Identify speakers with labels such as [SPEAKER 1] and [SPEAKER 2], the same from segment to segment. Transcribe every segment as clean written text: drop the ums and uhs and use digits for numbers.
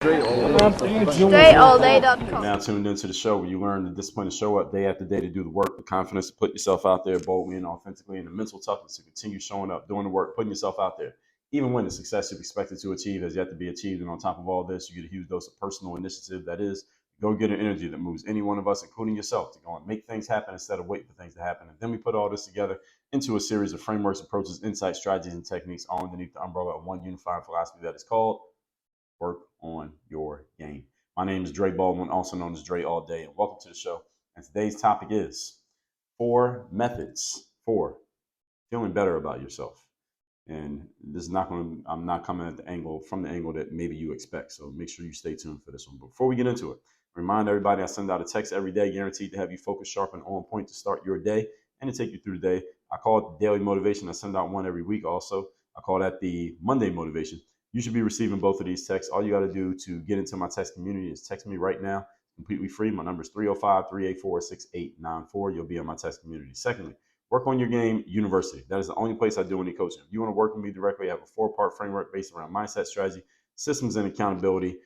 [SPEAKER 1] StrayAllDay.com.
[SPEAKER 2] Now tuned into the show where you learn the discipline to show up day after day to do the work, the confidence to put yourself out there boldly and authentically, and the mental toughness to continue showing up, doing the work, putting yourself out there. Even when the success you've expected to achieve has yet to be achieved. And on top of all this, you get a huge dose of personal initiative that is go-getter energy that moves any one of us, including yourself, to go and make things happen instead of waiting for things to happen. And then we put all this together into a series of frameworks, approaches, insights, strategies, and techniques all underneath the umbrella of one unifying philosophy that is called work on your game. My name is Dre Baldwin, also known as Dre All Day, and welcome to the show. And today's topic is 4 methods for feeling better about yourself. And this is I'm not coming at the angle that maybe you expect. So make sure you stay tuned for this one. But before we get into it, remind everybody I send out a text every day, guaranteed to have you focused, sharp, and on point to start your day and to take you through the day. I call it daily motivation. I send out one every week also. I call that the Monday motivation. You should be receiving both of these texts. All you got to do to get into my text community is text me right now, completely free. My number is 305-384-6894. You'll be in my text community. Secondly, Work on Your Game University. That is the only place I do any coaching. If you want to work with me directly, I have a 4-part framework based around mindset, strategy, systems, and accountability.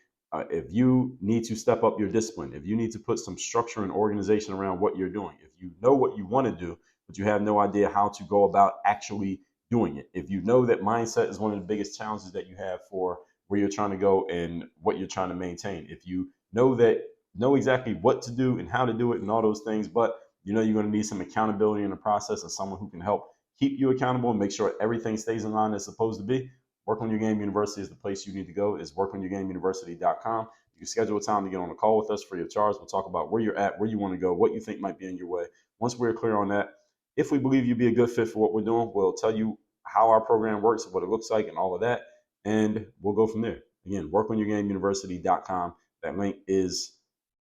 [SPEAKER 2] If you need to step up your discipline, if you need to put some structure and organization around what you're doing, if you know what you want to do, but you have no idea how to go about actually doing it, if you know that mindset is one of the biggest challenges that you have for where you're trying to go and what you're trying to maintain, if you know exactly what to do and how to do it and all those things, but you know you're going to need some accountability in the process and someone who can help keep you accountable and make sure everything stays in line as supposed to be, Work on Your Game University is the place you need to go. It's workonyourgameuniversity.com. You can schedule a time to get on a call with us free of charge. We'll talk about where you're at, where you want to go, what you think might be in your way. Once we're clear on that, if we believe you'd be a good fit for what we're doing, we'll tell you how our program works, what it looks like, and all of that. And we'll go from there. Again, workonyourgameuniversity.com. That link is,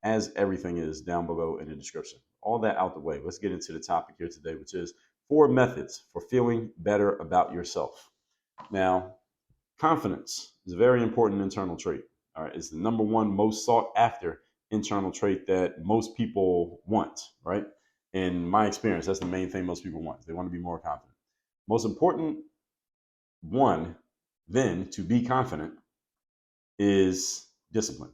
[SPEAKER 2] as everything is, down below in the description. All that out the way. Let's get into the topic here today, which is 4 methods for feeling better about yourself. Now, confidence is a very important internal trait. All right, it's the number one most sought after internal trait that most people want, right? In my experience, that's the main thing most people want. They want to be more confident. Most important one, then, to be confident is discipline,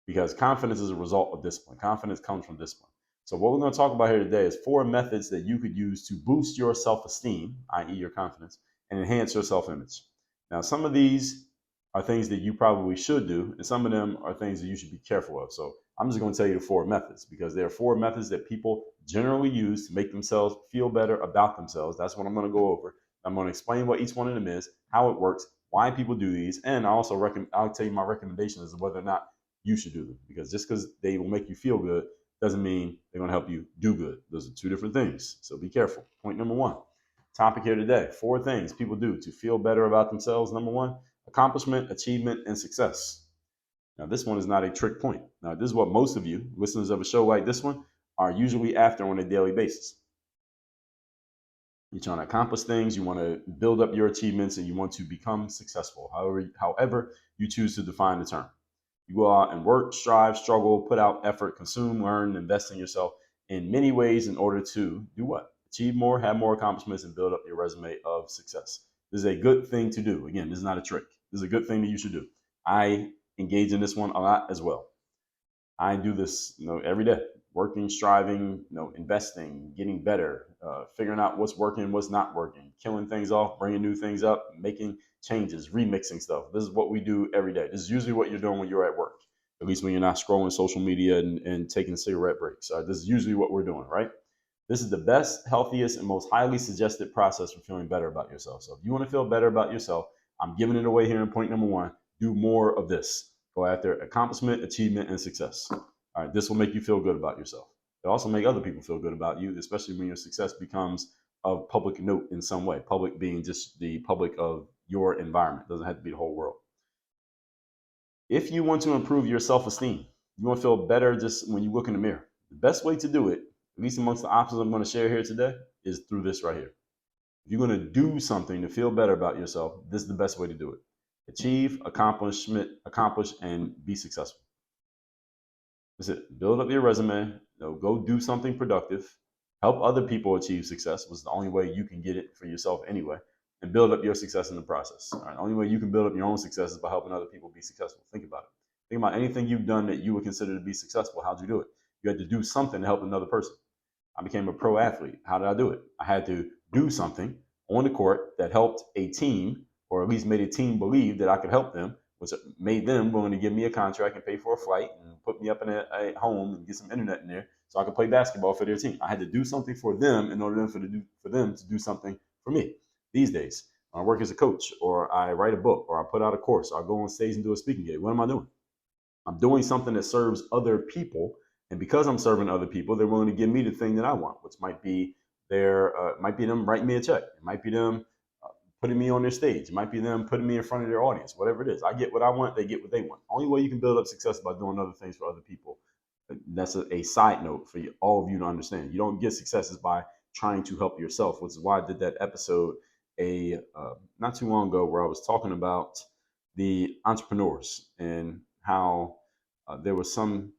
[SPEAKER 2] because confidence is a result of discipline. Confidence comes from discipline. So what we're going to talk about here today is 4 methods that you could use to boost your self-esteem, i.e. your confidence, and enhance your self-image. Now, some of these are things that you probably should do, and some of them are things that you should be careful of. So I'm just going to tell you the 4 methods, because there are 4 methods that people generally use to make themselves feel better about themselves. That's what I'm going to go over. I'm going to explain what each one of them is, how it works, why people do these, and I'll tell you my recommendations as to whether or not you should do them. Because just because they will make you feel good doesn't mean they're going to help you do good. Those are 2 different things. So be careful. Point number 1. Topic here today: 4 things people do to feel better about themselves. Number 1, accomplishment, achievement, and success. Now, this one is not a trick point. Now, this is what most of you, listeners of a show like this one, are usually after on a daily basis. You're trying to accomplish things, you want to build up your achievements, and you want to become successful, however you choose to define the term. You go out and work, strive, struggle, put out effort, consume, learn, invest in yourself in many ways in order to do what? Achieve more, have more accomplishments, and build up your resume of success. This is a good thing to do. Again, this is not a trick. This is a good thing that you should do. I engage in this one a lot as well. I do this, every day. Working, striving, investing, getting better, figuring out what's working, what's not working, killing things off, bringing new things up, making changes, remixing stuff. This is what we do every day. This is usually what you're doing when you're at work, at least when you're not scrolling social media and taking cigarette breaks. This is usually what we're doing, right? This is the best, healthiest, and most highly suggested process for feeling better about yourself. So if you want to feel better about yourself, I'm giving it away here in point number 1. Do more of this. Go after accomplishment, achievement, and success. All right, this will make you feel good about yourself. It'll also make other people feel good about you, especially when your success becomes of public note in some way. Public being just the public of your environment. It doesn't have to be the whole world. If you want to improve your self-esteem, you want to feel better just when you look in the mirror, the best way to do it, at least amongst the options I'm going to share here today, is through this right here. If you're going to do something to feel better about yourself, this is the best way to do it. Achieve, accomplish, and be successful. That's it. Build up your resume. Go do something productive. Help other people achieve success, which is the only way you can get it for yourself anyway, and build up your success in the process. All right? The only way you can build up your own success is by helping other people be successful. Think about it. Think about anything you've done that you would consider to be successful. How'd you do it? You had to do something to help another person. I became a pro athlete. How did I do it? I had to do something on the court that helped a team, or at least made a team believe that I could help them, which made them willing to give me a contract and pay for a flight and put me up in a home and get some internet in there so I could play basketball for their team. I had to do something for them in order for them to do something for me. These days, I work as a coach, or I write a book, or I put out a course, or I go on stage and do a speaking gig. What am I doing? I'm doing something that serves other people, and because I'm serving other people, they're willing to give me the thing that I want, which might be might be them writing me a check, it might be them putting me on their stage, it might be them putting me in front of their audience, whatever it is. I get what I want, they get what they want. Only way you can build up success is by doing other things for other people. That's a side note for all of you to understand. You don't get successes by trying to help yourself, which is why I did that episode not too long ago where I was talking about the entrepreneurs and how there was some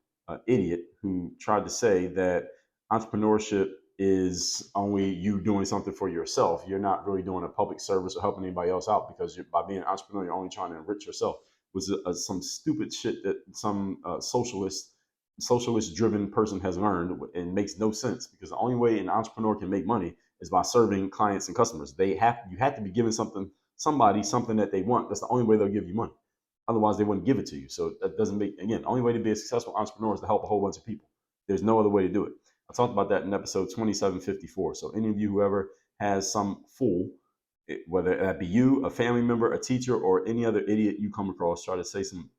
[SPEAKER 2] idiot who tried to say that entrepreneurship is only you doing something for yourself. You're not really doing a public service or helping anybody else out, because by being an entrepreneur, you're only trying to enrich yourself. Was some stupid shit that some socialist driven person has learned, and makes no sense, because the only way an entrepreneur can make money is by serving clients and customers. You have to be giving somebody something that they want. That's the only way they'll give you money. Otherwise, they wouldn't give it to you. So that doesn't make, again, the only way to be a successful entrepreneur is to help a whole bunch of people. There's no other way to do it. I talked about that in episode 2754. So any of you, whoever has some fool, whether that be you, a family member, a teacher, or any other idiot you come across, try to say some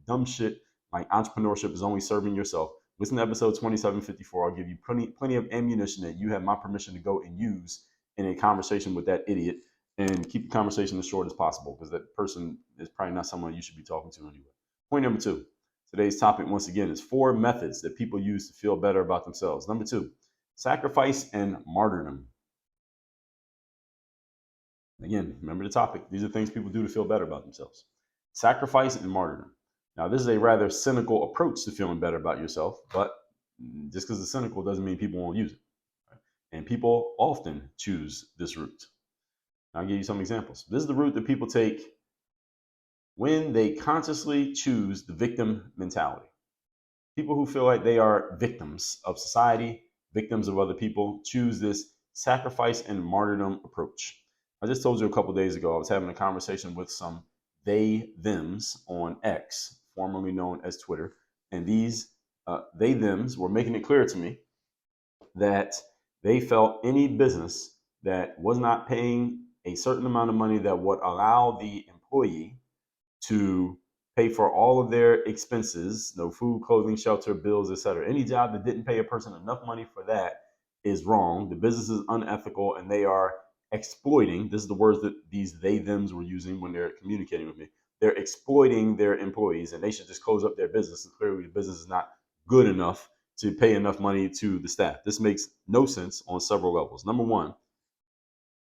[SPEAKER 2] dumb shit like entrepreneurship is only serving yourself, listen to episode 2754. I'll give you plenty of ammunition that you have my permission to go and use in a conversation with that idiot, and keep the conversation as short as possible, because that person is probably not someone you should be talking to anyway. Point number 2. Today's topic, once again, is 4 methods that people use to feel better about themselves. Number 2, sacrifice and martyrdom. Again, remember the topic. These are things people do to feel better about themselves. Sacrifice and martyrdom. Now, this is a rather cynical approach to feeling better about yourself, but just because it's cynical doesn't mean people won't use it. And people often choose this route. I'll give you some examples. This is the route that people take when they consciously choose the victim mentality. People who feel like they are victims of society, victims of other people, choose this sacrifice and martyrdom approach. I just told you a couple days ago, I was having a conversation with some they-thems on X, formerly known as Twitter. And these they-thems were making it clear to me that they felt any business that was not paying a certain amount of money that would allow the employee to pay for all of their expenses, no food, clothing, shelter, bills, etc. Any job that didn't pay a person enough money for that is wrong. The business is unethical, and they are exploiting. This is the words that these they-thems were using when they're communicating with me. They're exploiting their employees, and they should just close up their business. And clearly, the business is not good enough to pay enough money to the staff. This makes no sense on several levels. Number one,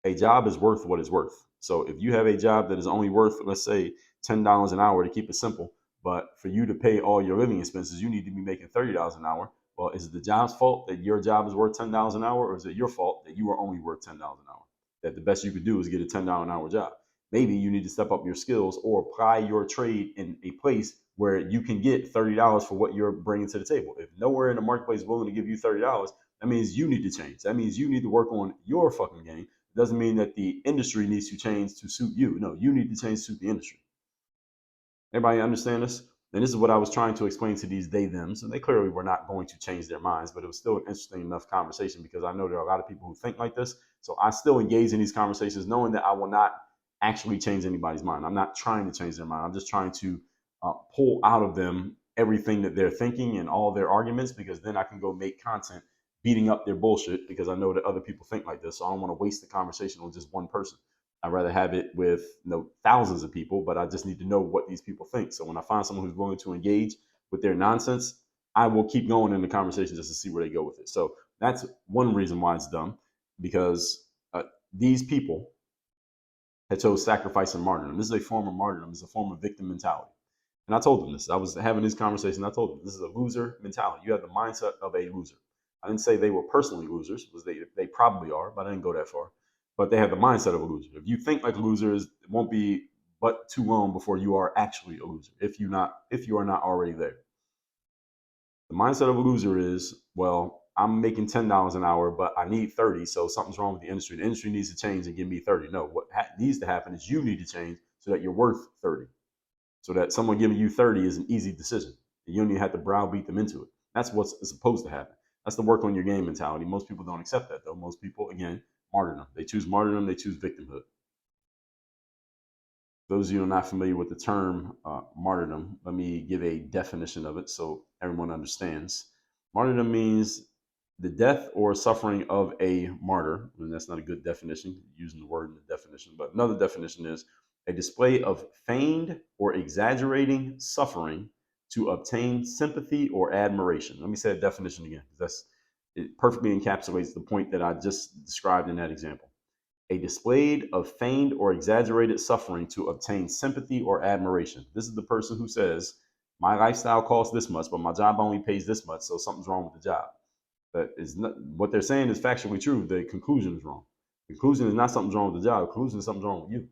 [SPEAKER 2] a job is worth what it's worth. So if you have a job that is only worth, let's say, $10 an hour, to keep it simple, but for you to pay all your living expenses, you need to be making $30 an hour. Well, is it the job's fault that your job is worth $10 an hour, or is it your fault that you are only worth $10 an hour? That the best you could do is get a $10 an hour job. Maybe you need to step up your skills or apply your trade in a place where you can get $30 for what you're bringing to the table. If nowhere in the marketplace is willing to give you $30, that means you need to change. That means you need to work on your fucking game. It doesn't mean that the industry needs to change to suit you. No, you need to change to suit the industry. Everybody understand this? And this is what I was trying to explain to these they-thems. And they clearly were not going to change their minds, but it was still an interesting enough conversation, because I know there are a lot of people who think like this. So I still engage in these conversations knowing that I will not actually change anybody's mind. I'm not trying to change their mind. I'm just trying to pull out of them everything that they're thinking and all their arguments, because then I can go make content beating up their bullshit, because I know that other people think like this. So I don't want to waste the conversation on just one person. I'd rather have it with thousands of people, but I just need to know what these people think. So when I find someone who's willing to engage with their nonsense, I will keep going in the conversation just to see where they go with it. So that's one reason why it's dumb, because these people had chose sacrifice and martyrdom. This is a form of martyrdom. It's a form of victim mentality. And I told them this. I was having this conversation. I told them this is a loser mentality. You have the mindset of a loser. I didn't say they were personally losers, because they probably are, but I didn't go that far. But they have the mindset of a loser. If you think like a loser, it won't be but too long before you are actually a loser, if you are not already there. The mindset of a loser is, well, I'm making $10 an hour, but I need 30, so something's wrong with the industry. The industry needs to change and give me 30. No, what needs to happen is you need to change so that you're worth 30. So that someone giving you 30 is an easy decision. You don't even have to browbeat them into it. That's what's supposed to happen. That's the work on your game mentality. Most people don't accept that, though. Most people, again, martyrdom. They choose martyrdom, they choose victimhood. Those of you who are not familiar with the term martyrdom, let me give a definition of it so everyone understands. Martyrdom means the death or suffering of a martyr. And that's not a good definition, using the word in the definition, but another definition is a display of feigned or exaggerating suffering to obtain sympathy or admiration. Let me say that definition again, because it perfectly encapsulates the point that I just described in that example. A display of feigned or exaggerated suffering to obtain sympathy or admiration. This is the person who says, my lifestyle costs this much, but my job only pays this much, so something's wrong with the job. That is not, what they're saying is factually true. The conclusion is wrong. The conclusion is not something's wrong with the job. The conclusion is something's wrong with you.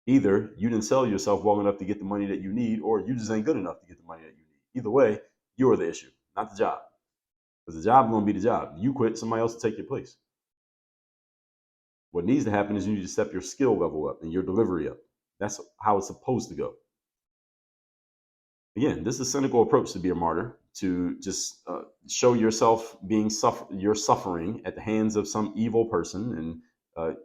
[SPEAKER 2] Either you didn't sell yourself well enough to get the money that you need, or you just ain't good enough to get the money that you need. Either way, you're the issue, not the job. Because the job is going to be the job. You quit, somebody else will take your place. What needs to happen is you need to step your skill level up and your delivery up. That's how it's supposed to go. Again, this is a cynical approach to be a martyr, to just show yourself you're suffering at the hands of some evil person. And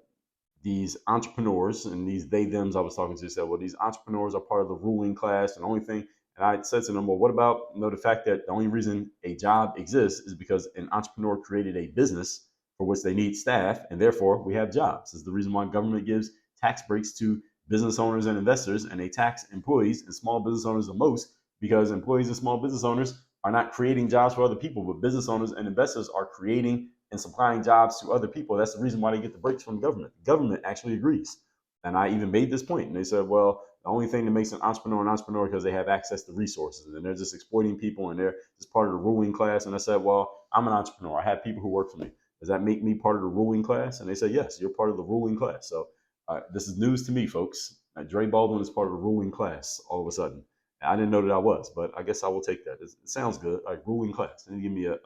[SPEAKER 2] these entrepreneurs and these they-thems I was talking to said, well, these entrepreneurs are part of the ruling class. And the only thing, and I said to them, well, what about the fact that the only reason a job exists is because an entrepreneur created a business for which they need staff, and therefore we have jobs. This is the reason why government gives tax breaks to business owners and investors, and they tax employees and small business owners the most, because employees and small business owners are not creating jobs for other people, but business owners and investors are creating and supplying jobs to other people. That's the reason why they get the breaks from the government. The government actually agrees. And I even made this point, and they said, well, the only thing that makes an entrepreneur because they have access to resources, and they're just exploiting people, and they're just part of the ruling class. And I said, well, I'm an entrepreneur. I have people who work for me. Does that make me part of the ruling class? And they said, yes, you're part of the ruling class. So this is news to me, folks. Dre Baldwin is part of the ruling class all of a sudden. I didn't know that I was, but I guess I will take that. It sounds good, like ruling class. They give me a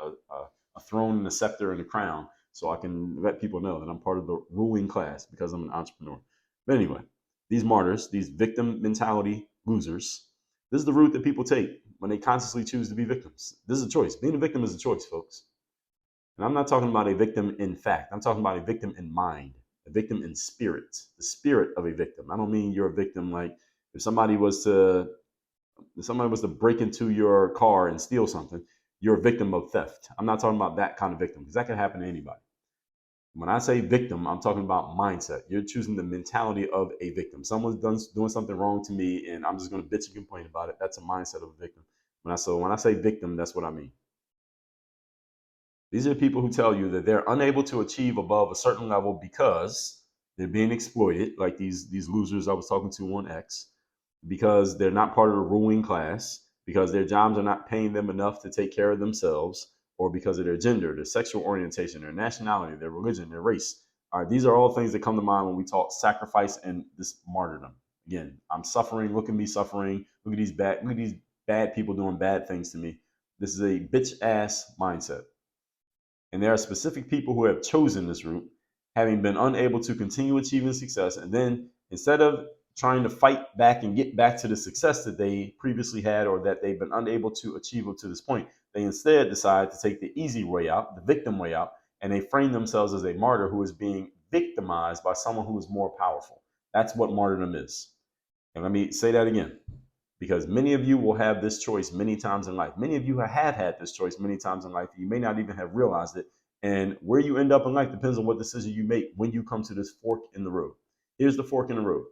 [SPEAKER 2] throne and a scepter and a crown so I can let people know that I'm part of the ruling class because I'm an entrepreneur. But anyway, these martyrs, these victim mentality losers, this is the route that people take when they consciously choose to be victims. This is a choice. Being a victim is a choice, folks. And I'm not talking about a victim in fact. I'm talking about a victim in mind, a victim in spirit, the spirit of a victim. I don't mean you're a victim like if somebody was to break into your car and steal something, you're a victim of theft. I'm not talking about that kind of victim, because that can happen to anybody. When I say victim, I'm talking about mindset. You're choosing the mentality of a victim. Someone's doing something wrong to me, and I'm just going to bitch and complain about it. That's a mindset of a victim. When I say victim, that's what I mean. These are people who tell you that they're unable to achieve above a certain level because they're being exploited, like these losers I was talking to on X, because they're not part of the ruling class, because their jobs are not paying them enough to take care of themselves, or because of their gender, their sexual orientation, their nationality, their religion, their race. All right, these are all things that come to mind when we talk sacrifice and this martyrdom. Again, I'm suffering. Look at me suffering. Look at these bad people doing bad things to me. This is a bitch ass mindset. And there are specific people who have chosen this route, having been unable to continue achieving success. And then instead of trying to fight back and get back to the success that they previously had or that they've been unable to achieve up to this point, they instead decide to take the easy way out, the victim way out, and they frame themselves as a martyr who is being victimized by someone who is more powerful. That's what martyrdom is. And let me say that again, because many of you will have this choice many times in life. Many of you have had this choice many times in life. You may not even have realized it. And where you end up in life depends on what decision you make when you come to this fork in the road. Here's the fork in the road.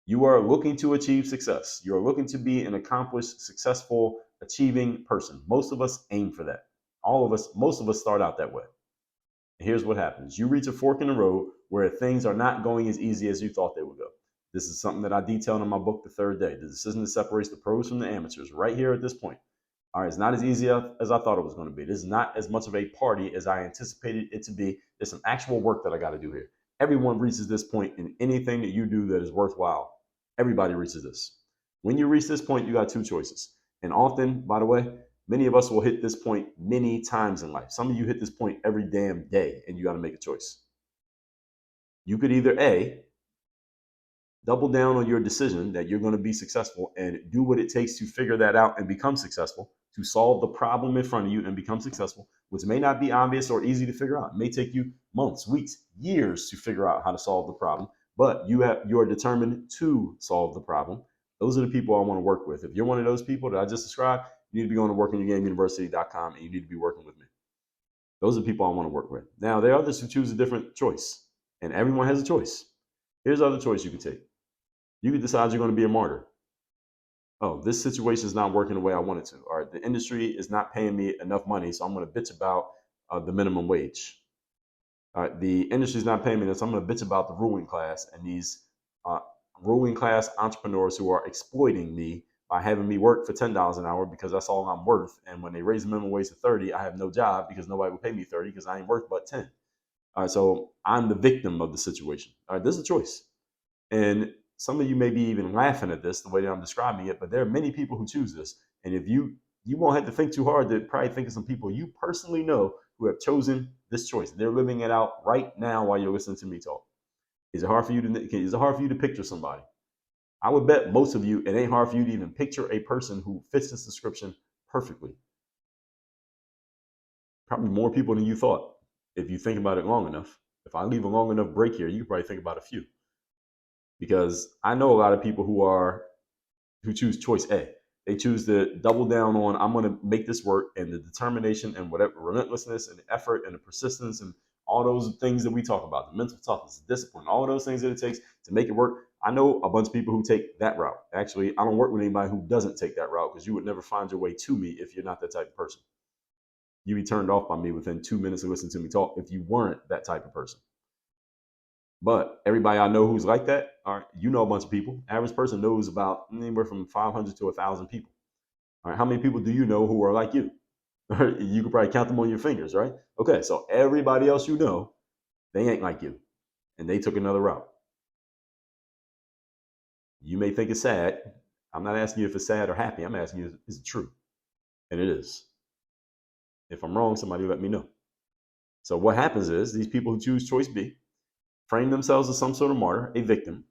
[SPEAKER 2] You are looking to achieve success. You are looking to be an accomplished, successful, achieving person. Most of us aim for that. Most of us start out that way. And here's what happens. You reach a fork in the road where things are not going as easy as you thought they would go. This is something that I detailed in my book, The Third Day, the decision that separates the pros from the amateurs, right here at this point. All right, it's not as easy as I thought it was going to be. This is not as much of a party as I anticipated it to be. There's some actual work that I got to do here. Everyone reaches this point in anything that you do that is worthwhile. Everybody reaches this. When you reach this point, you got two choices. And often, by the way, many of us will hit this point many times in life. Some of you hit this point every damn day, and you got to make a choice. You could either A, double down on your decision that you're going to be successful and do what it takes to figure that out and become successful, to solve the problem in front of you and become successful, which may not be obvious or easy to figure out. It may take you months, weeks, years to figure out how to solve the problem, but you are determined to solve the problem. Those are the people I want to work with. If you're one of those people that I just described, you need to be going to workonyourgameuniversity.com and you need to be working with me. Those are the people I want to work with. Now, there are others who choose a different choice, and everyone has a choice. Here's another choice you could take. You could decide you're going to be a martyr. Oh, this situation is not working the way I want it to. All right, the industry is not paying me enough money, so I'm going to bitch about the minimum wage. All right, the industry is not paying me this. I'm going to bitch about the ruling class and these ruling class entrepreneurs who are exploiting me by having me work for $10 an hour because that's all I'm worth. And when they raise the minimum wage to 30, I have no job because nobody will pay me 30 because I ain't worth but 10. All right, so I'm the victim of the situation. All right, this is a choice. And some of you may be even laughing at this, the way that I'm describing it, but there are many people who choose this. And if you won't have to think too hard to probably think of some people you personally know who have chosen this choice. They're living it out right now while you're listening to me talk. Is it hard for you to picture somebody? I would bet most of you, it ain't hard for you to even picture a person who fits this description perfectly. Probably more people than you thought, if you think about it long enough. If I leave a long enough break here, you can probably think about a few. Because I know a lot of people who choose choice A. They choose to double down on, I'm going to make this work, and the determination and whatever, relentlessness and the effort and the persistence and all those things that we talk about, the mental toughness, discipline, all of those things that it takes to make it work. I know a bunch of people who take that route. Actually, I don't work with anybody who doesn't take that route because you would never find your way to me if you're not that type of person. You'd be turned off by me within 2 minutes of listening to me talk if you weren't that type of person. But everybody I know who's like that, all right, you know a bunch of people. Average person knows about anywhere from 500 to 1,000 people. All right, how many people do you know who are like you? You could probably count them on your fingers, right? Okay, so everybody else you know, they ain't like you, and they took another route. You may think it's sad. I'm not asking you if it's sad or happy. I'm asking you, is it true? And it is. If I'm wrong, somebody let me know. So what happens is these people who choose choice B frame themselves as some sort of martyr, a victim.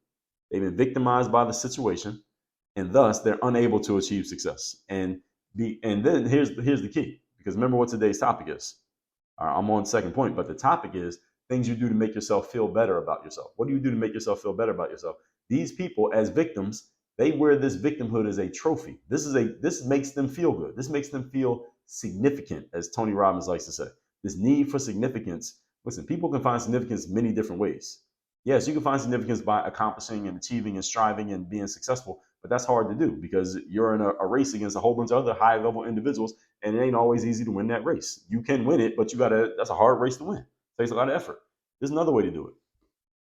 [SPEAKER 2] They've been victimized by the situation, and thus they're unable to achieve success. And then here's the key, because remember what today's topic is. I'm on the second point, but the topic is things you do to make yourself feel better about yourself. What do you do to make yourself feel better about yourself? These people, as victims, they wear this victimhood as a trophy. This makes them feel good. This makes them feel significant, as Tony Robbins likes to say. This need for significance. Listen, people can find significance many different ways. Yes, you can find significance by accomplishing and achieving and striving and being successful, but that's hard to do because you're in a race against a whole bunch of other high-level individuals, and it ain't always easy to win that race. You can win it, but that's a hard race to win. It takes a lot of effort. There's another way to do it.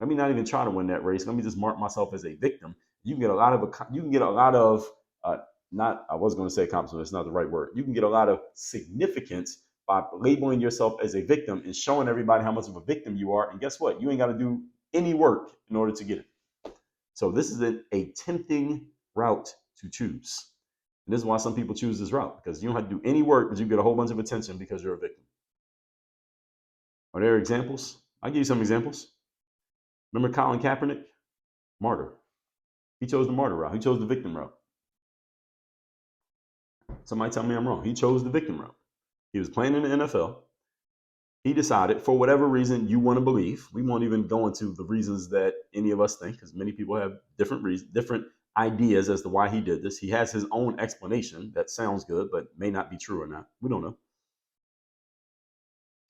[SPEAKER 2] Let me not even try to win that race. Let me just mark myself as a victim. You can get a lot of not, I was going to say accomplishment, it's not the right word. You can get a lot of significance by labeling yourself as a victim and showing everybody how much of a victim you are. And guess what? You ain't got to do any work in order to get it. So this is a tempting route to choose. And this is why some people choose this route, because you don't have to do any work, but you get a whole bunch of attention because you're a victim. Are there examples? I'll give you some examples. Remember Colin Kaepernick? Martyr. He chose the martyr route. He chose the victim route. Somebody tell me I'm wrong. He chose the victim route. He was playing in the NFL. He decided, for whatever reason you want to believe, we won't even go into the reasons that any of us think, because many people have different reasons, different ideas as to why he did this. He has his own explanation that sounds good, but may not be true or not. We don't know.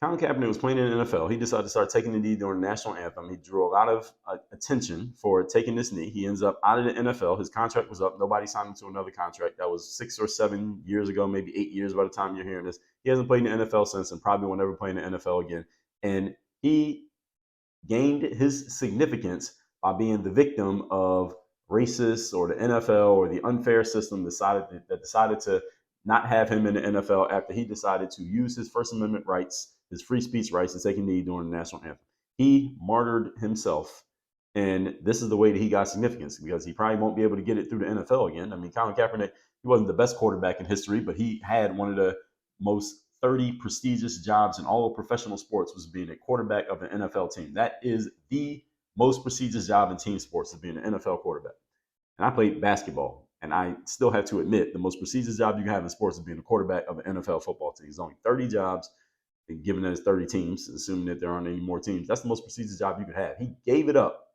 [SPEAKER 2] Colin Kaepernick was playing in the NFL. He decided to start taking the knee during the national anthem. He drew a lot of attention for taking this knee. He ends up out of the NFL. His contract was up. Nobody signed him to another contract. That was 6 or 7 years ago, maybe 8 years by the time you're hearing this. He hasn't played in the NFL since and probably will never play in the NFL again. And he gained his significance by being the victim of racists or the NFL or the unfair system that decided to not have him in the NFL after he decided to use his First Amendment rights, his free speech rights, to take a knee during the national anthem. He martyred himself And this is the way that he got significance, because he probably won't be able to get it through the NFL again. I mean, Colin Kaepernick, he wasn't the best quarterback in history, but he had one of the most 30 prestigious jobs in all of professional sports, was being a quarterback of an NFL team. That is the most prestigious job in team sports, is being an NFL quarterback. And I played basketball, and I still have to admit the most prestigious job you can have in sports is being a quarterback of an NFL football team. There's only 30 jobs, and given that it's 30 teams, assuming that there aren't any more teams, that's the most prestigious job you could have. He gave it up.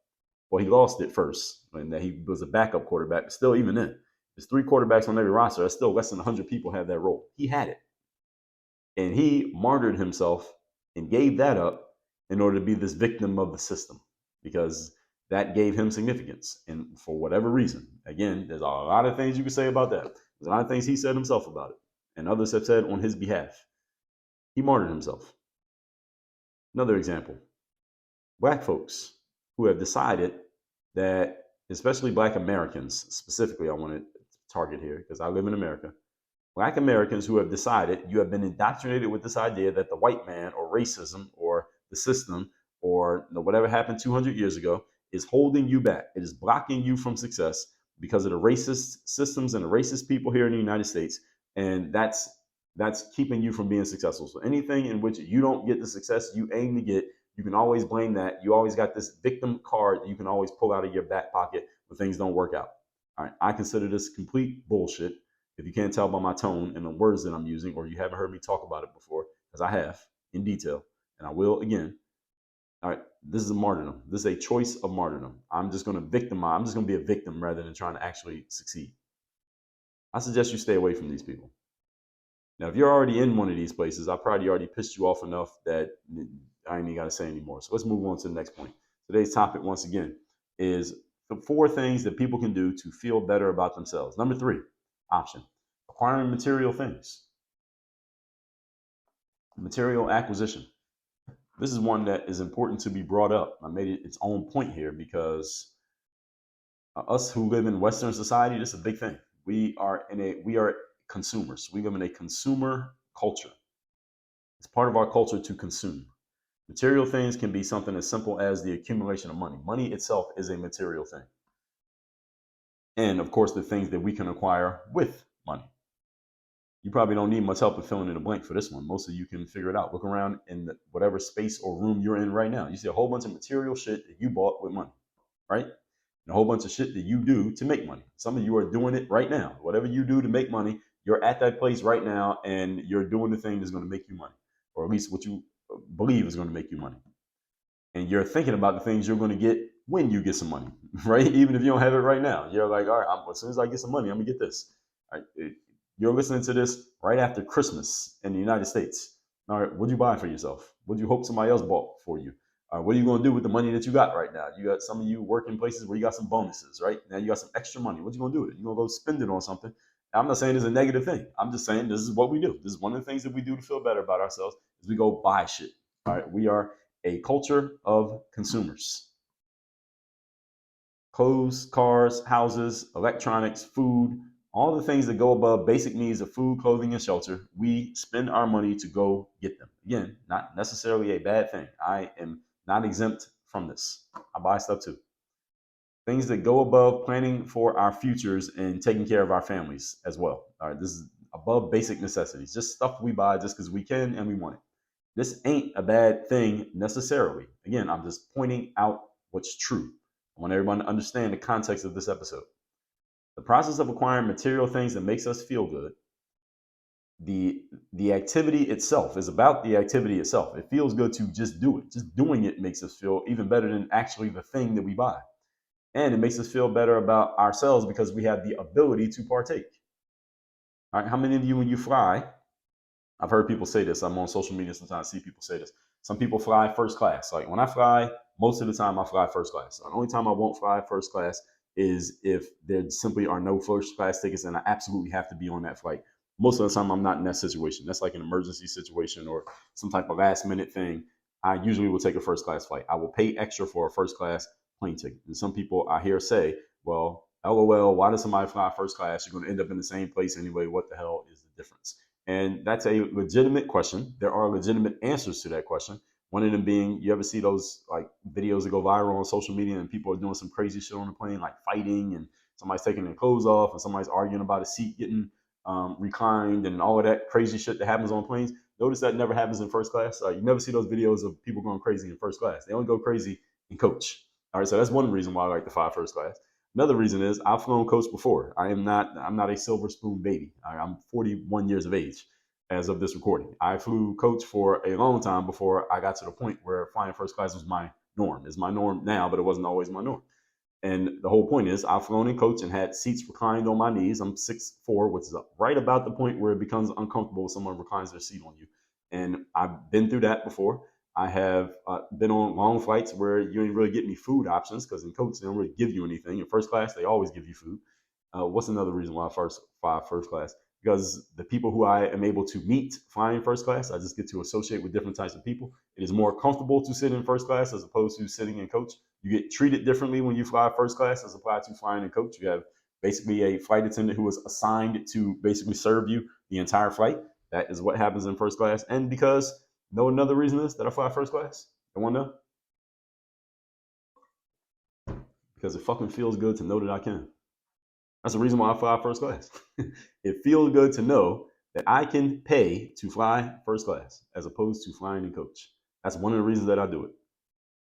[SPEAKER 2] Well, he lost it first, and that he was a backup quarterback. But still, even then, there's 3 quarterbacks on every roster. That's still less than 100 people have that role. He had it. And he martyred himself and gave that up in order to be this victim of the system, because that gave him significance. And for whatever reason, again, there's a lot of things you can say about that. There's a lot of things he said himself about it, and others have said on his behalf. He martyred himself. Another example, Black folks who have decided that, especially Black Americans specifically, I want to target here because I live in America. Black Americans who have decided, you have been indoctrinated with this idea that the white man or racism or the system or whatever happened 200 years ago is holding you back. It is blocking you from success because of the racist systems and the racist people here in the United States. And that's keeping you from being successful. So anything in which you don't get the success you aim to get, you can always blame that. You always got this victim card that you can always pull out of your back pocket when things don't work out. All right, I consider this complete bullshit. If you can't tell by my tone and the words that I'm using, or you haven't heard me talk about it before, because I have in detail, and I will again. All right, this is a martyrdom. This is a choice of martyrdom. I'm just going to victimize. I'm just going to be a victim rather than trying to actually succeed. I suggest you stay away from these people. Now, if you're already in one of these places, I probably already pissed you off enough that I ain't even got to say anymore. So let's move on to the next point. Today's topic, once again, is the 4 things that people can do to feel better about themselves. Number 3 option, acquiring material things. Material acquisition. This is one that is important to be brought up. I made it its own point here because us who live in Western society, this is a big thing. We are consumers. We live in a consumer culture. It's part of our culture to consume. Material things can be something as simple as the accumulation of money. Money itself is a material thing. And of course, the things that we can acquire with money. You probably don't need much help in filling in the blank for this one. Most of you can figure it out. Look around in whatever space or room you're in right now. You see a whole bunch of material shit that you bought with money, right? And a whole bunch of shit that you do to make money. Some of you are doing it right now. Whatever you do to make money, you're at that place right now and you're doing the thing that's going to make you money, or at least what you believe is going to make you money. And you're thinking about the things you're going to get when you get some money, right? Even if you don't have it right now, you're like, all right, as soon as I get some money, I'm gonna get this. All right, you're listening to this right after Christmas in the United States. All right, what'd you buy for yourself? What'd you hope somebody else bought for you? What are you going to do with the money that you got right now? You got some of you work in places where you got some bonuses, right? Now you got some extra money. What you going to do with it? You're going to go spend it on something. I'm not saying it's a negative thing. I'm just saying this is what we do. This is one of the things that we do to feel better about ourselves is we go buy shit. All right, we are a culture of consumers. Clothes, cars, houses, electronics, food, all the things that go above basic needs of food, clothing, and shelter, we spend our money to go get them. Again, not necessarily a bad thing. I am not exempt from this. I buy stuff too. Things that go above planning for our futures and taking care of our families as well. All right, this is above basic necessities, just stuff we buy just because we can and we want it. This ain't a bad thing necessarily. Again, I'm just pointing out what's true. I want everyone to understand the context of this episode. The process of acquiring material things that makes us feel good, the activity itself is about the activity itself. It feels good to just do it. Just doing it makes us feel even better than actually the thing that we buy. And it makes us feel better about ourselves because we have the ability to partake. All right, how many of you, when you fly, I've heard people say this. I'm on social media sometimes, I see people say this. Some people fly first class. Like when I fly, most of the time I fly first class. The only time I won't fly first class is if there simply are no first class tickets and I absolutely have to be on that flight. Most of the time I'm not in that situation. That's like an emergency situation or some type of last minute thing. I usually will take a first class flight. I will pay extra for a first class plane ticket. And some people I hear say, well, LOL, why does somebody fly first class? You're going to end up in the same place anyway. What the hell is the difference? And that's a legitimate question. There are legitimate answers to that question. One of them being, you ever see those like videos that go viral on social media and people are doing some crazy shit on the plane, like fighting, and somebody's taking their clothes off and somebody's arguing about a seat getting reclined and all of that crazy shit that happens on planes. Notice that never happens in first class. You never see those videos of people going crazy in first class. They only go crazy in coach. All right, so that's one reason why I like to fly first class. Another reason is I've flown coach before. I'm not a silver spoon baby. I'm 41 years of age as of this recording. I flew coach for a long time before I got to the point where flying first class was my norm. It's my norm now, but it wasn't always my norm. And the whole point is I've flown in coach and had seats reclined on my knees. I'm 6'4", which is right about the point where it becomes uncomfortable when someone reclines their seat on you. And I've been through that before. I have been on long flights where you ain't really get any food options because in coach, they don't really give you anything. In first class, they always give you food. What's another reason why I fly first class? Because the people who I am able to meet flying first class, I just get to associate with different types of people. It is more comfortable to sit in first class as opposed to sitting in coach. You get treated differently when you fly first class as applied to flying in coach. You have basically a flight attendant who is assigned to basically serve you the entire flight. That is what happens in first class. And because no another reason is that I fly first class, I want to know? Because it fucking feels good to know that I can. That's the reason why I fly first class. It feels good to know that I can pay to fly first class as opposed to flying in coach. That's one of the reasons that I do it.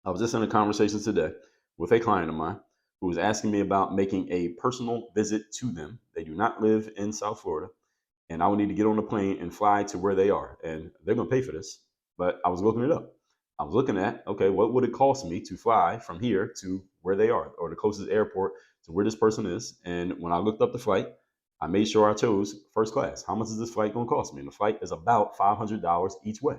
[SPEAKER 2] I was just in a conversation today with a client of mine who was asking me about making a personal visit to them. They do not live in South Florida, and I would need to get on a plane and fly to where they are. And they're going to pay for this, but I was looking it up. I was looking at, okay, what would it cost me to fly from here to where they are, or the closest airport to where this person is? And when I looked up the flight, I made sure I chose first class. How much is this flight going to cost me? And the flight is about $500 each way.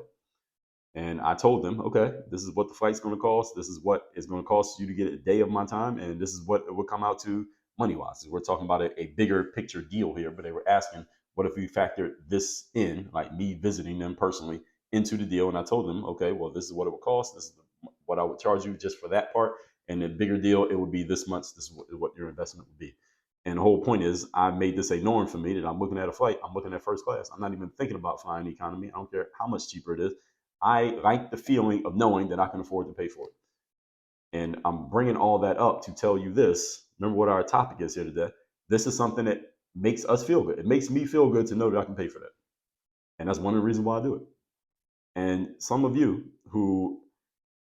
[SPEAKER 2] And I told them, okay, this is what the flight's going to cost. This is what it's going to cost you to get a day of my time. And this is what it will come out to money wise. We're talking about a bigger picture deal here, but they were asking, what if we factor this in, like me visiting them personally, into the deal? And I told them, okay, well, this is what it would cost. This is what I would charge you just for that part. And the bigger deal, it would be this much. This is what your investment would be. And the whole point is, I made this a norm for me that I'm looking at a flight. I'm looking at first class. I'm not even thinking about flying economy. I don't care how much cheaper it is. I like the feeling of knowing that I can afford to pay for it. And I'm bringing all that up to tell you this. Remember what our topic is here today. This is something that makes us feel good. It makes me feel good to know that I can pay for that. And that's one of the reasons why I do it. And some of you who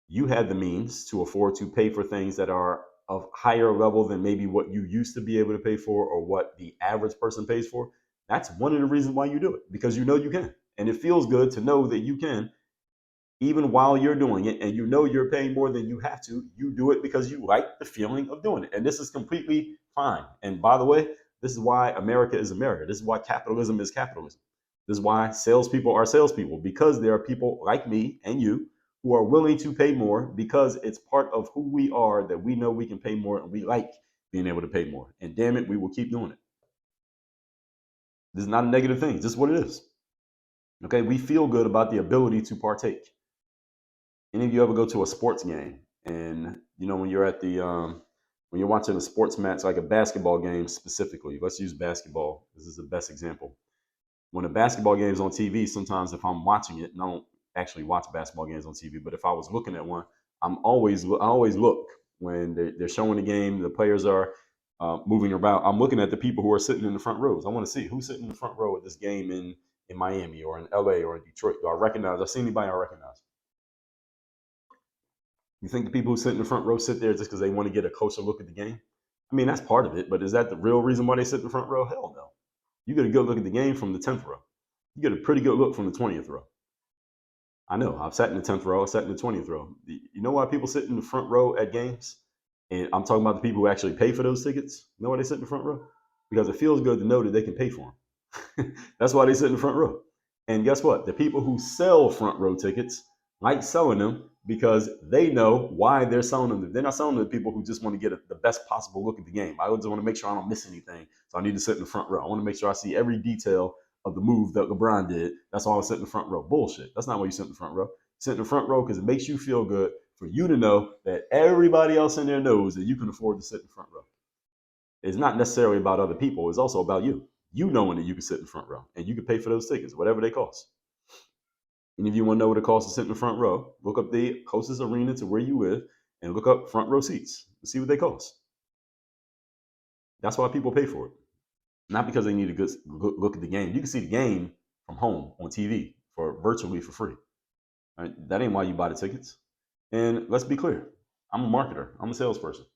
[SPEAKER 2] you had the means to afford to pay for things that are of higher level than maybe what you used to be able to pay for or what the average person pays for, that's one of the reasons why you do it, because you know you can. And it feels good to know that you can. Even while you're doing it and you know you're paying more than you have to, you do it because you like the feeling of doing it. And this is completely fine. And by the way, this is why America is America. This is why capitalism is capitalism. This is why salespeople are salespeople, because there are people like me and you who are willing to pay more because it's part of who we are, that we know we can pay more and we like being able to pay more. And damn it, we will keep doing it. This is not a negative thing. This is what it is. Okay, we feel good about the ability to partake. Any of you ever go to a sports game and when you're at the when you're watching a sports match, like a basketball game specifically, let's use basketball. This is the best example. When a basketball game is on TV, sometimes if I'm watching it, and I don't actually watch basketball games on TV, but if I was looking at one, I always look when they're showing the game, the players are moving around. I'm looking at the people who are sitting in the front rows. I want to see who's sitting in the front row at this game in Miami or in LA or in Detroit. Do I recognize? I see anybody I recognize? You think the people who sit in the front row sit there just because they want to get a closer look at the game? I mean, that's part of it, but is that the real reason why they sit in the front row? Hell no. You get a good look at the game from the 10th row. You get a pretty good look from the 20th row. I know, I've sat in the 10th row, I've sat in the 20th row. You know why people sit in the front row at games? And I'm talking about the people who actually pay for those tickets. You know why they sit in the front row? Because it feels good to know that they can pay for them. That's why they sit in the front row. And guess what? The people who sell front row tickets like selling them because they know why they're selling them. They're not selling them to people who just want to get the best possible look at the game. I just want to make sure I don't miss anything. So I need to sit in the front row. I want to make sure I see every detail of the move that LeBron did. That's why I sit in the front row. Bullshit. That's not why you sit in the front row. You sit in the front row because it makes you feel good for you to know that everybody else in there knows that you can afford to sit in the front row. It's not necessarily about other people. It's also about you. You knowing that you can sit in the front row and you can pay for those tickets, whatever they cost. Any of you want to know what it costs to sit in the front row? Look up the closest arena to where you live and look up front row seats and see what they cost. That's why people pay for it. Not because they need a good look at the game. You can see the game from home on TV for virtually for free. Right? That ain't why you buy the tickets. And let's be clear, I'm a marketer. I'm a salesperson.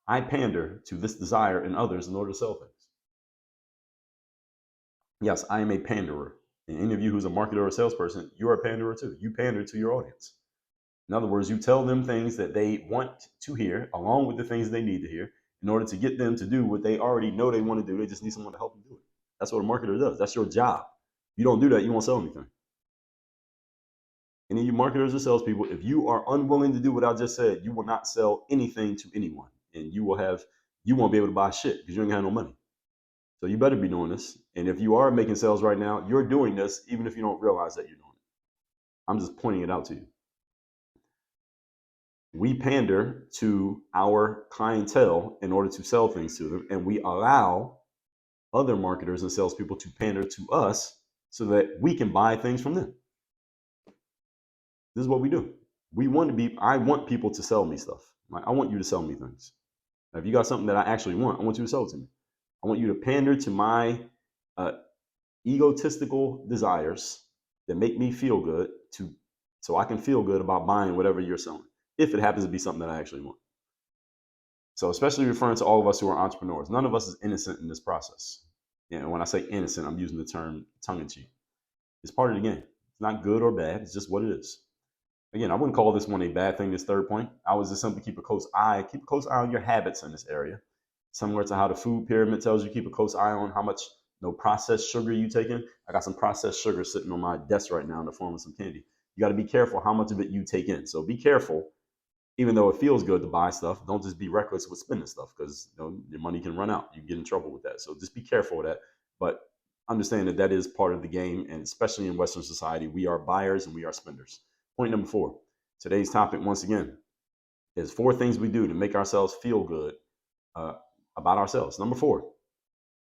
[SPEAKER 2] I pander to this desire in others in order to sell things. Yes, I am a panderer. And any of you who's a marketer or a salesperson, you're a panderer too. You pander to your audience. In other words, you tell them things that they want to hear along with the things they need to hear in order to get them to do what they already know they want to do. They just need someone to help them do it. That's what a marketer does. That's your job. If you don't do that, you won't sell anything. Any of you marketers or salespeople, if you are unwilling to do what I just said, you will not sell anything to anyone. And you won't be able to buy shit because you ain't got no money. So you better be doing this. And if you are making sales right now, you're doing this even if you don't realize that you're doing it. I'm just pointing it out to you. We pander to our clientele in order to sell things to them, and we allow other marketers and salespeople to pander to us so that we can buy things from them. This is what we do. I want people to sell me stuff. I want you to sell me things. Now, if you got something that I actually want, I want you to sell it to me. I want you to pander to my egotistical desires that make me feel good so I can feel good about buying whatever you're selling, if it happens to be something that I actually want. So especially referring to all of us who are entrepreneurs, none of us is innocent in this process. And when I say innocent, I'm using the term tongue-in-cheek. It's part of the game. It's not good or bad. It's just what it is. Again, I wouldn't call this one a bad thing, this third point. I was just simply keep a close eye on your habits in this area. Similar to how the food pyramid tells you, keep a close eye on how much processed sugar you take in. I got some processed sugar sitting on my desk right now in the form of some candy. You got to be careful how much of it you take in. So be careful, even though it feels good to buy stuff. Don't just be reckless with spending stuff because your money can run out. You get in trouble with that. So just be careful with that. But understand that is part of the game. And especially in Western society, we are buyers and we are spenders. Point number 4. Today's topic, once again, is 4 things we do to make ourselves feel good about ourselves. Number 4,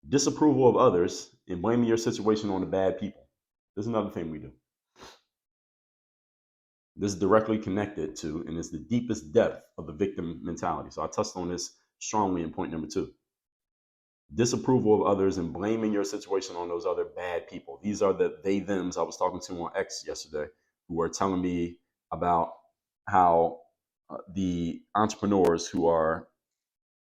[SPEAKER 2] disapproval of others and blaming your situation on the bad people. This is another thing we do. This is directly connected to, and it's the deepest depth of the victim mentality. So I touched on this strongly in point number 2. Disapproval of others and blaming your situation on those other bad people. These are the they, thems I was talking to on X yesterday, who were telling me about how the entrepreneurs who are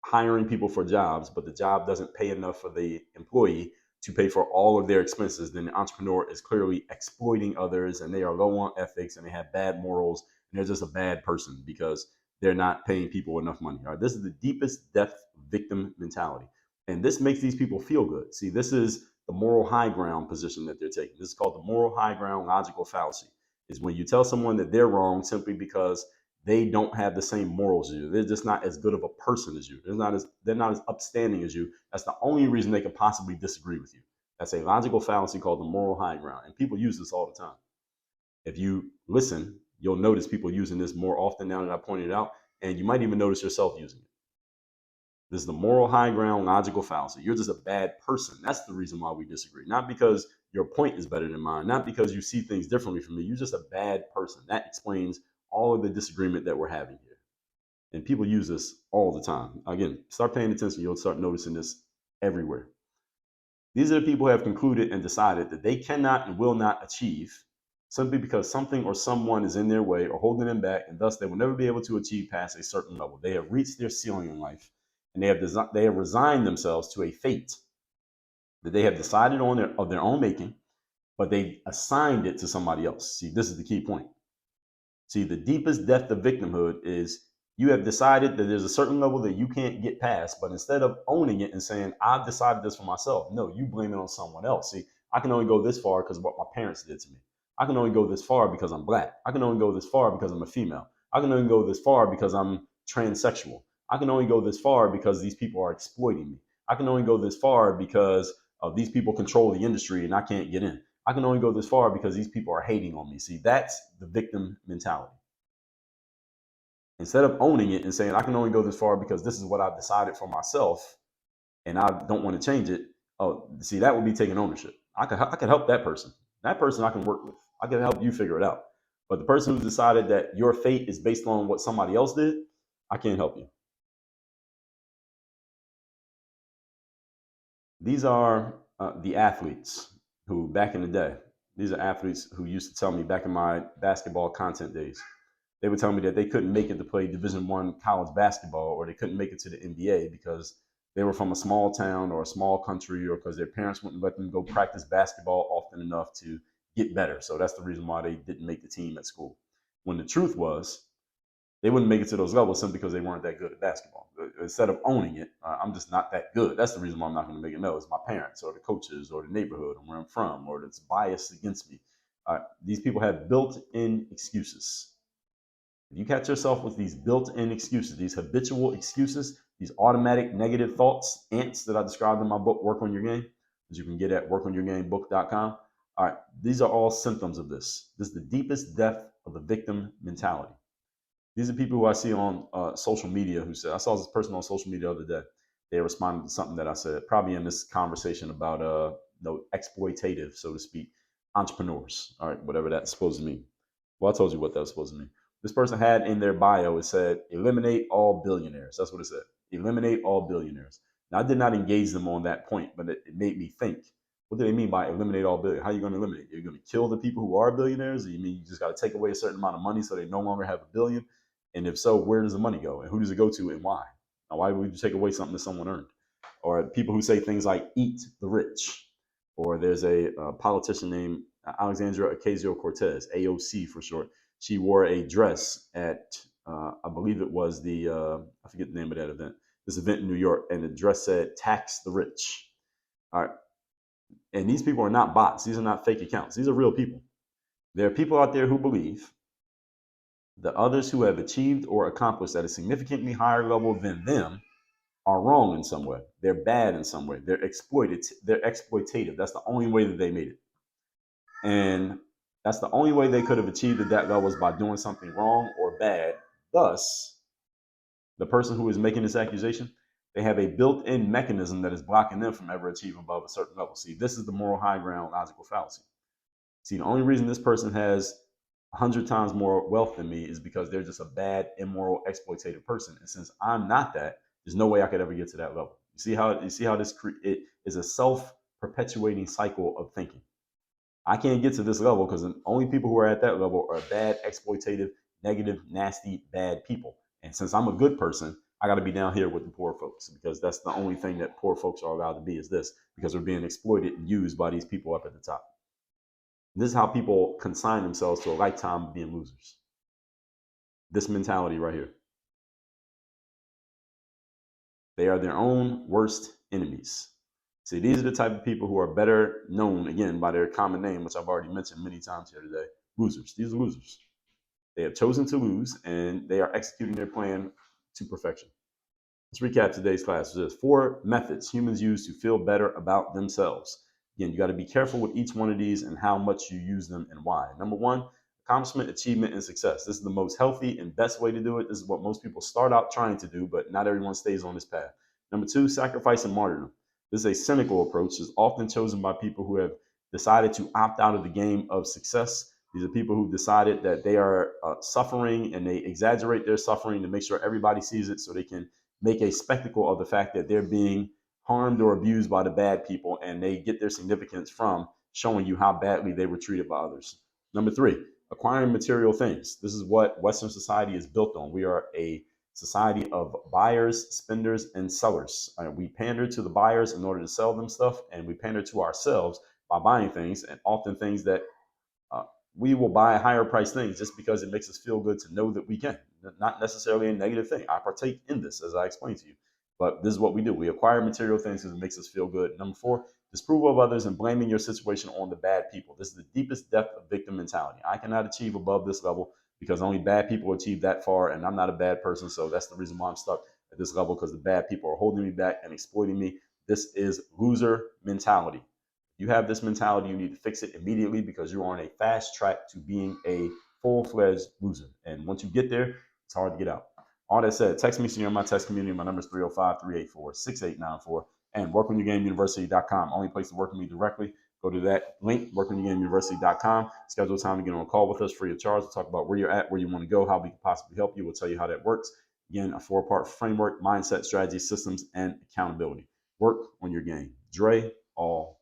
[SPEAKER 2] hiring people for jobs, but the job doesn't pay enough for the employee to pay for all of their expenses, then the entrepreneur is clearly exploiting others and they are low on ethics and they have bad morals and they're just a bad person because they're not paying people enough money. All right, this is the deepest depth victim mentality. And this makes these people feel good. See, this is the moral high ground position that they're taking. This is called the moral high ground logical fallacy. Is when you tell someone that they're wrong simply because they don't have the same morals as you. They're just not as good of a person as you. They're not as upstanding as you. That's the only reason they could possibly disagree with you. That's a logical fallacy called the moral high ground. And people use this all the time. If you listen, you'll notice people using this more often now that I pointed out, and you might even notice yourself using it. This is the moral high ground logical fallacy. You're just a bad person. That's the reason why we disagree. Not because your point is better than mine, not because you see things differently from me. You're just a bad person. That explains all of the disagreement that we're having here. And people use this all the time. Again, start paying attention. You'll start noticing this everywhere. These are the people who have concluded and decided that they cannot and will not achieve simply because something or someone is in their way or holding them back, and thus they will never be able to achieve past a certain level. They have reached their ceiling in life, and they have resigned themselves to a fate that they have decided on of their own making, but they assigned it to somebody else. See, this is the key point. See, the deepest depth of victimhood is you have decided that there's a certain level that you can't get past, but instead of owning it and saying, I've decided this for myself, no, you blame it on someone else. See, I can only go this far because of what my parents did to me. I can only go this far because I'm Black. I can only go this far because I'm a female. I can only go this far because I'm transsexual. I can only go this far because these people are exploiting me. I can only go this far because these people control the industry and I can't get in. I can only go this far because these people are hating on me. See, that's the victim mentality. Instead of owning it and saying, I can only go this far because this is what I've decided for myself and I don't want to change it. Oh, see, that would be taking ownership. I could help that person. That person I can work with. I can help you figure it out. But the person who decided that your fate is based on what somebody else did, I can't help you. These are the athletes who, back in the day, these are athletes who used to tell me back in my basketball content days, they would tell me that they couldn't make it to play Division I college basketball, or they couldn't make it to the NBA because they were from a small town or a small country, or because their parents wouldn't let them go practice basketball often enough to get better. So that's the reason why they didn't make the team at school. When the truth was, they wouldn't make it to those levels simply because they weren't that good at basketball. Instead of owning it, I'm just not that good. That's the reason why I'm not going to make it. No, it's my parents or the coaches or the neighborhood or where I'm from or that's biased against me. These people have built-in excuses. If you catch yourself with these built-in excuses, these habitual excuses, these automatic negative thoughts, ants that I described in my book, Work on Your Game, that you can get at workonyourgamebook.com. All right, these are all symptoms of this. This is the deepest depth of the victim mentality. These are people who I see on social media who said, I saw this person on social media the other day. They responded to something that I said, probably in this conversation about exploitative, so to speak, entrepreneurs. All right, whatever that's supposed to mean. Well, I told you what that was supposed to mean. This person had in their bio, it said, eliminate all billionaires. That's what it said. Eliminate all billionaires. Now, I did not engage them on that point, but it made me think, what do they mean by eliminate all billionaires? How are you going to eliminate? You're going to kill the people who are billionaires? Or you mean you just got to take away a certain amount of money so they no longer have a billion? And if so, where does the money go? And who does it go to and why? Now, why would you take away something that someone earned? Or people who say things like eat the rich. Or there's a politician named Alexandria Ocasio-Cortez, AOC for short. She wore a dress at, I believe it was I forget the name of that event, this event in New York, and the dress said, tax the rich. All right. And these people are not bots. These are not fake accounts. These are real people. There are people out there who believe that others who have achieved or accomplished at a significantly higher level than them are wrong in some way. They're bad in some way. They're exploited. They're exploitative. That's the only way that they made it. And that's the only way they could have achieved at that level is by doing something wrong or bad. Thus, the person who is making this accusation, they have a built-in mechanism that is blocking them from ever achieving above a certain level. See, this is the moral high ground logical fallacy. See, the only reason this person has 100 times more wealth than me is because they're just a bad, immoral, exploitative person. And since I'm not that, there's no way I could ever get to that level. You see how this it is a self-perpetuating cycle of thinking. I can't get to this level because the only people who are at that level are bad, exploitative, negative, nasty, bad people. And since I'm a good person, I got to be down here with the poor folks because that's the only thing that poor folks are allowed to be is this, because we're being exploited and used by these people up at the top. This is how people consign themselves to a lifetime of being losers. This mentality right here. They are their own worst enemies. See, these are the type of people who are better known, again, by their common name, which I've already mentioned many times here today. Losers. These are losers. They have chosen to lose, and they are executing their plan to perfection. Let's recap today's class. There's 4 methods humans use to feel better about themselves. Again, you got to be careful with each one of these and how much you use them and why. Number 1, accomplishment, achievement, and success. This is the most healthy and best way to do it. This is what most people start out trying to do, but not everyone stays on this path. Number 2, sacrifice and martyrdom. This is a cynical approach. It's often chosen by people who have decided to opt out of the game of success. These are people who decided that they are suffering and they exaggerate their suffering to make sure everybody sees it so they can make a spectacle of the fact that they're being harmed or abused by the bad people, and they get their significance from showing you how badly they were treated by others. Number 3, acquiring material things. This is what Western society is built on. We are a society of buyers, spenders, and sellers. We pander to the buyers in order to sell them stuff, and we pander to ourselves by buying things, and often things that we will buy higher price things just because it makes us feel good to know that we can. Not necessarily a negative thing. I partake in this, as I explained to you. But this is what we do. We acquire material things because it makes us feel good. Number 4, disapproval of others and blaming your situation on the bad people. This is the deepest depth of victim mentality. I cannot achieve above this level because only bad people achieve that far, and I'm not a bad person. So that's the reason why I'm stuck at this level, because the bad people are holding me back and exploiting me. This is loser mentality. You have this mentality, you need to fix it immediately because you're on a fast track to being a full-fledged loser. And once you get there, it's hard to get out. All that said, text me so you're in my text community. My number is 305-384-6894 and workonyourgameuniversity.com. Only place to work with me directly. Go to that link, workonyourgameuniversity.com. Schedule time to get on a call with us free of charge. We'll talk about where you're at, where you want to go, how we can possibly help you. We'll tell you how that works. Again, a 4-part framework: mindset, strategy, systems, and accountability. Work on your game. Dre, all